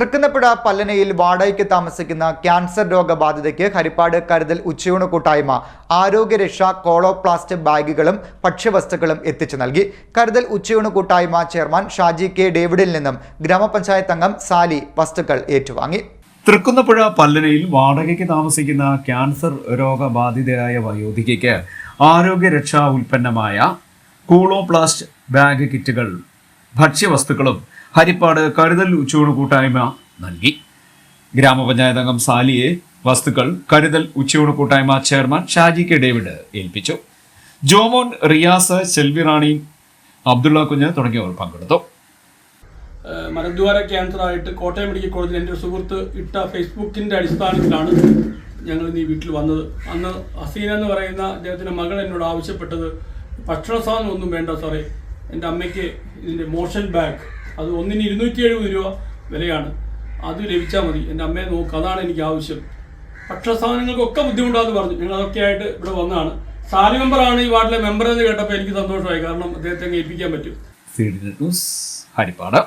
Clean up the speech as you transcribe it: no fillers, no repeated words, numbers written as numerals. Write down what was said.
തൃക്കുന്നപ്പുഴ പല്ലനയിൽ വാടകയ്ക്ക് താമസിക്കുന്ന ക്യാൻസർ രോഗബാധിതയ്ക്ക് ഹരിപ്പാട് കരുതൽ ഉച്ചയൂണ് കൂട്ടായ്മ ആരോഗ്യരക്ഷ കോളോപ്ലാസ്റ്റ് ബാഗുകളും ഭക്ഷ്യവസ്തുക്കളും എത്തിച്ചു നൽകി. കരുതൽ ഉച്ചയൂണ് കൂട്ടായ്മ ചെയർമാൻ ഷാജി കെ ഡേവിഡിൽ നിന്നും ഗ്രാമപഞ്ചായത്ത് അംഗം സാലി വസ്തുക്കൾ ഏറ്റുവാങ്ങി. തൃക്കുന്നപ്പുഴ പല്ലനയിൽ വാടകയ്ക്ക് താമസിക്കുന്ന ക്യാൻസർ രോഗബാധിതയായ വയോധികയ്ക്ക് ആരോഗ്യരക്ഷാ ഉൽപ്പന്നമായ കോളോപ്ലാസ്റ്റ് ബാഗ് കിറ്റുകൾ ഭക്ഷ്യവസ്തുക്കളും ഹരിപ്പാട് കരുതൽ ഉച്ചയൂണ് കൂട്ടായ്മ നൽകി. ഗ്രാമപഞ്ചായത്ത് അംഗം സാലിയെ വസ്തുക്കൾ കരുതൽ ഉച്ചയൂണ് കൂട്ടായ്മ ചെയർമാൻ ഷാജി കെ ഡേവിഡ് ഏൽപ്പിച്ചു. ജോമോൻ, റിയാസ്, സെൽവി റാണി, അബ്ദുള്ള കുഞ്ഞ് തുടങ്ങിയവർ പങ്കെടുത്തു. മലദ്വാര ക്യാൻസറായിട്ട് കോട്ടയം മെഡിക്കൽ കോളേജിൽ എൻ്റെ ഒരു സുഹൃത്ത് ഇട്ട ഫേസ്ബുക്കിൻ്റെ അടിസ്ഥാനത്തിലാണ് ഞങ്ങൾ ഇന്ന് ഈ വീട്ടിൽ വന്നത്. അന്ന് ഹസീന എന്ന് പറയുന്ന അദ്ദേഹത്തിൻ്റെ മകൾ എന്നോട് ആവശ്യപ്പെട്ടത് ഭക്ഷണ സാധനം ഒന്നും വേണ്ട സാറേ, എൻ്റെ അമ്മയ്ക്ക് ഇതിൻ്റെ മോഷൻ ബാഗ്, അത് ഒന്നിന് 270 രൂപ വിലയാണ്, അത് ലഭിച്ചാൽ മതി, എൻ്റെ അമ്മയെ നോക്കുക, അതാണ് എനിക്ക് ആവശ്യം. ഭക്ഷണ സാധനങ്ങൾക്കൊക്കെ ബുദ്ധിമുട്ടാന്ന് പറഞ്ഞു. ഞങ്ങൾ അതൊക്കെ ആയിട്ട് ഇവിടെ വന്നതാണ്. സാലി മെമ്പറാണ് ഈ വാർഡിലെ മെമ്പർ എന്ന് കേട്ടപ്പോൾ എനിക്ക് സന്തോഷമായി, കാരണം അദ്ദേഹത്തെ ഏൽപ്പിക്കാൻ പറ്റും. ഹരിപ്പാട്.